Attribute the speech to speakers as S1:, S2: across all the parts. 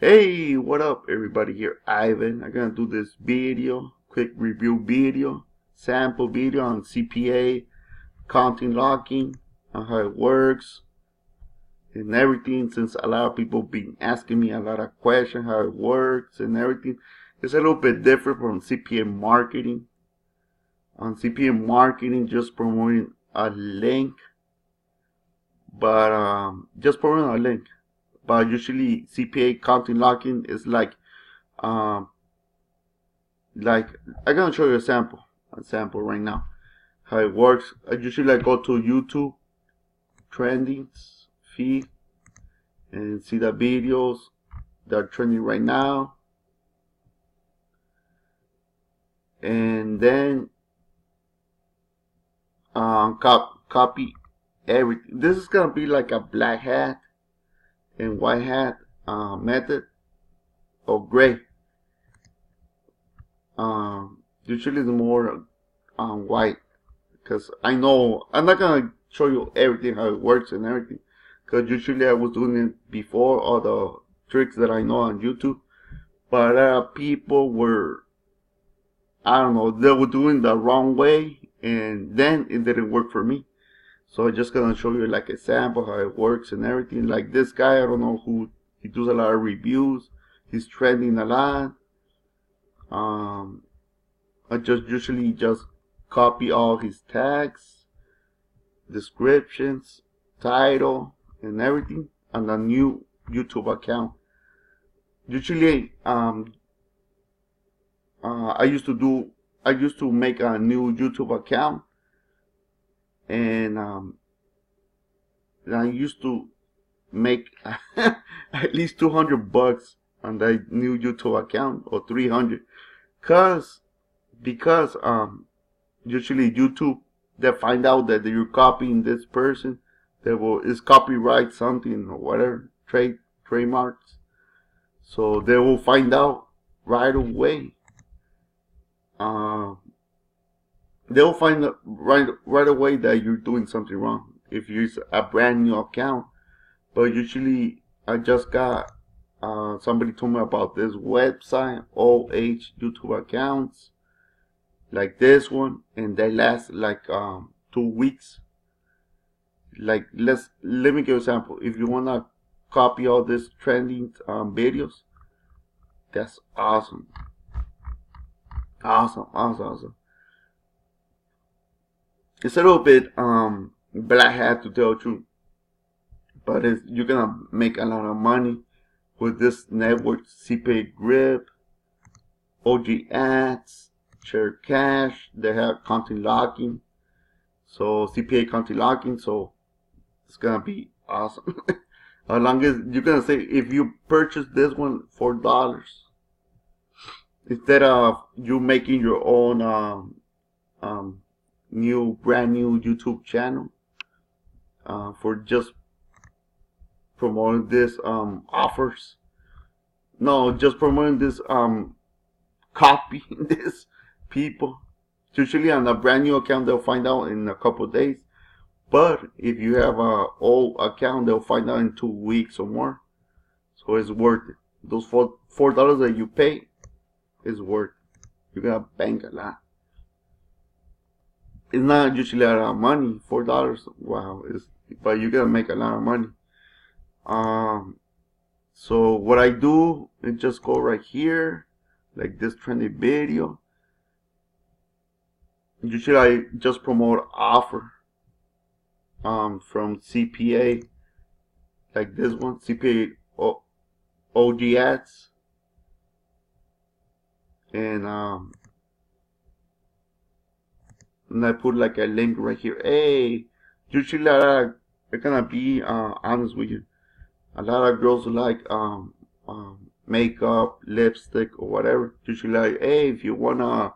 S1: Hey, what up everybody, here Ivan. I'm gonna do this video, quick review video, sample video on CPA, content locking, on how it works and everything, since a lot of people been asking me a lot of questions how it works and everything. It's a little bit different from CPA marketing. On CPA marketing, just promoting a link, but just promoting a link. But usually CPA content locking is like I'm gonna show you a sample right now how it works. I usually go to YouTube trendings feed and see the videos that are trending right now, and then copy everything. This is gonna be like a black hat and white hat method, or gray. Usually it's more white, because I know I'm not gonna show you everything how it works and everything, because usually I was doing it before, all the tricks that I know on YouTube, but people were, I don't know, they were doing the wrong way, and then it didn't work for me. So I'm just gonna show you like a sample how it works and everything. Like this guy, I don't know who, he does a lot of reviews, he's trending a lot. I just usually just copy all his tags, descriptions, title, and everything on a new YouTube account. Usually, I used to make a new YouTube account, and I used to make at least $200 on that new YouTube account, or 300, because usually YouTube, they find out that you're copying this person, that is copyright something or whatever, trademarks, so they will find out right away. They'll find out right away that you're doing something wrong if you use a brand new account. But usually I just got somebody told me about this website, OH YouTube accounts, like this one, and they last like 2 weeks. Like, let me give you an example. If you wanna copy all these trending videos, that's awesome. Awesome. It's a little bit black hat, to tell the truth, but you're gonna make a lot of money with this network. CPA grip, OG ads, share cash, they have content locking, so CPA content locking, so it's gonna be awesome. As long as you're gonna say, if you purchase this one $4, instead of you making your own brand new YouTube channel, for just promoting this offers. No, just promoting this copying this people. Usually on a brand new account, they'll find out in a couple of days. But if you have a old account, they'll find out in 2 weeks or more. So it's worth it. Those $4 that you pay is worth it. You're gonna bank a lot. It's not usually a lot of money, $4. Wow, but you're gonna make a lot of money. So what I do is just go right here, like this trending video. Usually I just promote offer from CPA, like this one, CPA OG ads, and I put like a link right here. Hey, usually I'm gonna be honest with you, a lot of girls like makeup, lipstick, or whatever. Usually like, hey, if you wanna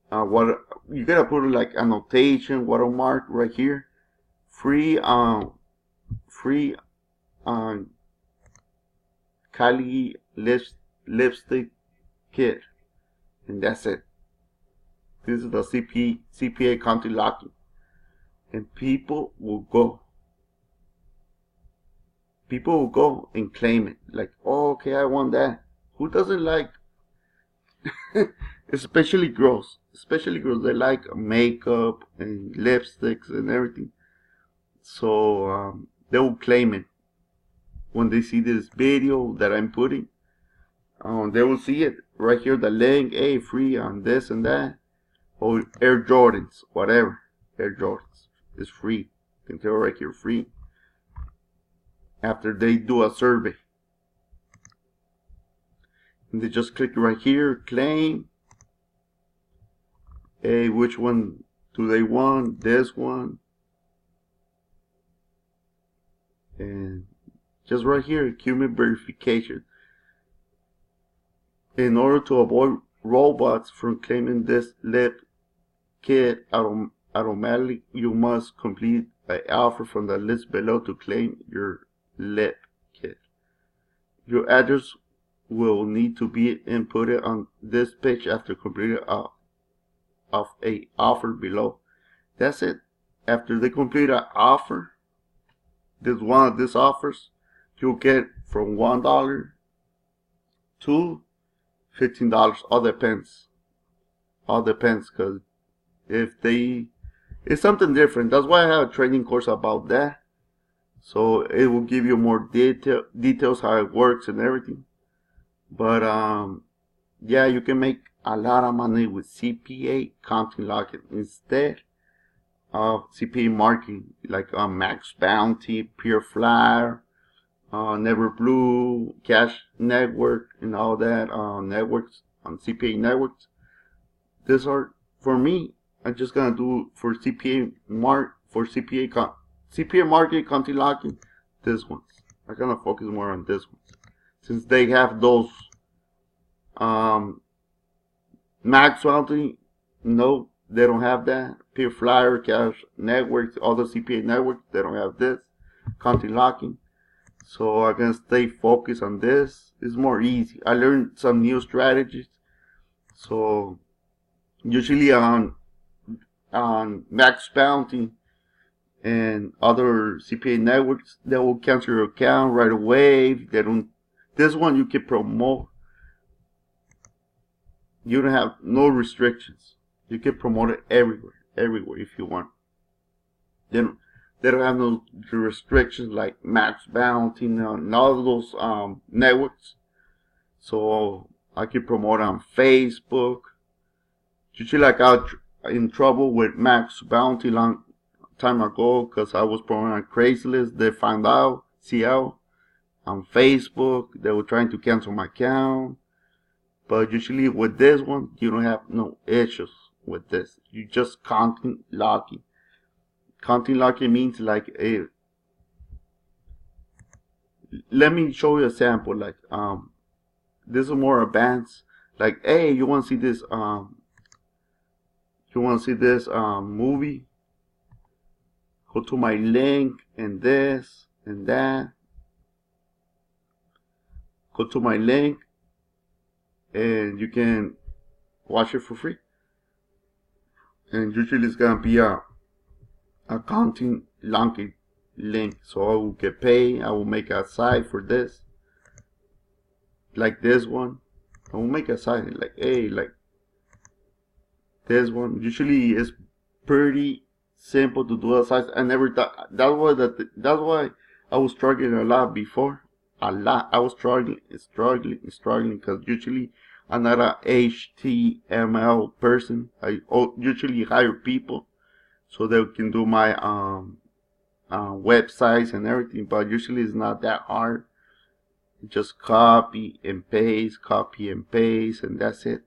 S1: what, you gotta put like annotation, watermark right here, free Kylie lipstick kit, and that's it. This is the CPA content locking, and people will go. people will go and claim it. Like, oh, okay, I want that. Who doesn't like, especially girls, they like makeup and lipsticks and everything. So they will claim it when they see this video that I'm putting. They will see it right here, the link, hey, free on this and that. Or Air Jordans, whatever. Air Jordans is free. You can tell right here, free. After they do a survey. And they just click right here, claim. Hey, which one do they want? This one. And just right here, human verification. In order to avoid robots from claiming this lip kit automatically, you must complete an offer from the list below to claim your lip kit. Your address will need to be inputted on this page after completing of a offer below. That's it. After they complete an offer, this one of these offers, you'll get from $1 to $15. All depends. Because it's something different. That's why I have a training course about that. So it will give you more details how it works and everything. But yeah, you can make a lot of money with CPA content logging instead of CPA marketing, like Max Bounty, Pure Flyer, Never Blue, Cash Network, and all that networks on CPA networks. These are, for me, I'm just gonna do for CPA marketing, content logging. This ones, I'm gonna focus more on this ones since they have those. Max Bounty, no, they don't have that. Pure Flyer, Cash Networks, all the CPA networks, they don't have this content logging. So I'm gonna stay focused on this. It's more easy. I learned some new strategies. So usually on Max Bounty and other CPA networks, they will cancel your account right away. They don't. This one you can promote. You don't have no restrictions. You can promote it everywhere if you want. They don't have no restrictions like Max Bounty and all of those networks. So I can promote on Facebook. Usually I got in trouble with Max Bounty long time ago because I was promoting on Craigslist. They found out, CL, on Facebook. They were trying to cancel my account. But usually with this one, you don't have no issues with this. You just content logging. Content logging means like let me show you a sample. Like this is more advanced. Like, hey, you want to see this movie? Go to my link and this and that. Go to my link and you can watch it for free. And usually it's gonna be a content logging link, so I will get paid. I will make a site for this, like this one. I will make a site like, hey, like this one. Usually it's pretty simple to do a site. I never thought that's why I was struggling a lot before. I was struggling because usually I'm not a HTML person. I usually hire people so they can do my websites and everything, but usually it's not that hard. Just copy and paste, and that's it.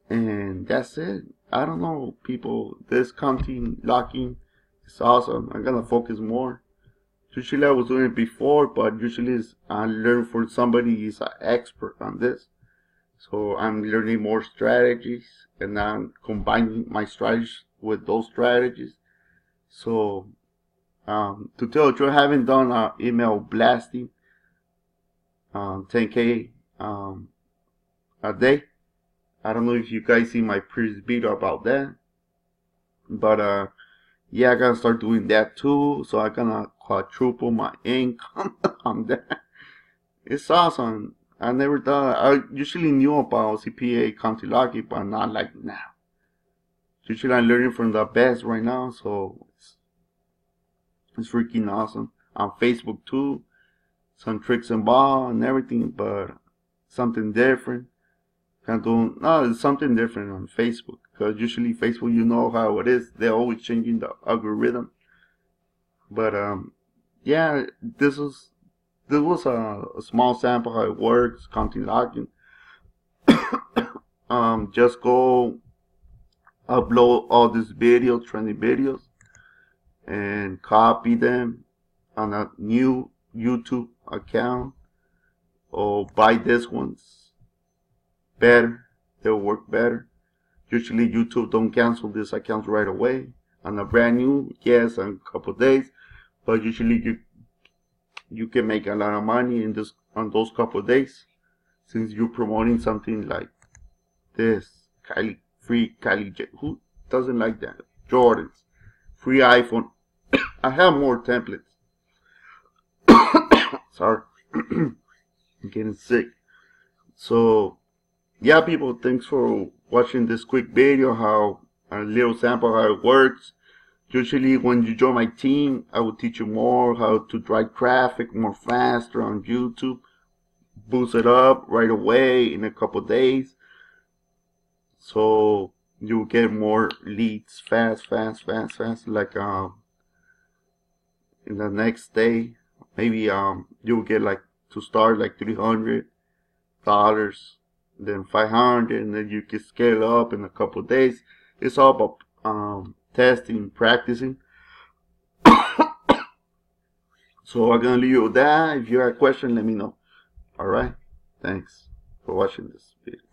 S1: And that's it. I don't know, people. This content logging is awesome. I'm gonna focus more. Usually I was doing it before, but usually I learn from somebody who's an expert on this. So I'm learning more strategies, and I'm combining my strategies with those strategies. So to tell you, I haven't done email blasting 10K a day. I don't know if you guys see my previous video about that, but yeah, I gotta start doing that too. So I gonna quadruple my income on that. It's awesome. I never thought. I usually knew about CPA county lucky, but not like now. Usually I'm learning from the best right now, so it's freaking awesome. On Facebook too, some tricks and ball and everything, but something different. Can't do no, it's something different on Facebook because usually Facebook, you know how it is. They're always changing the algorithm. But yeah, this was a small sample how it works, content logging. Just go upload all these videos, trending videos, and copy them on a new YouTube account, or buy this ones better. They'll work better. Usually YouTube don't cancel these accounts right away. On a brand new, yes, in a couple days, but usually you can make a lot of money in this on those couple days, since you're promoting something like this. Free Kylie J. Who doesn't like that? Jordans, free iPhone. I have more templates. Sorry, I'm getting sick. So yeah, people, thanks for watching this quick video, how a little sample how it works. Usually when you join my team, I will teach you more how to drive traffic more faster on YouTube, boost it up right away in a couple days, so you get more leads fast, like in the next day. Maybe you will get like to start like $300, then 500, and then you can scale up in a couple days. It's all about testing, practicing. So I'm gonna leave you with that. If you have a question, let me know. Alright, thanks for watching this video.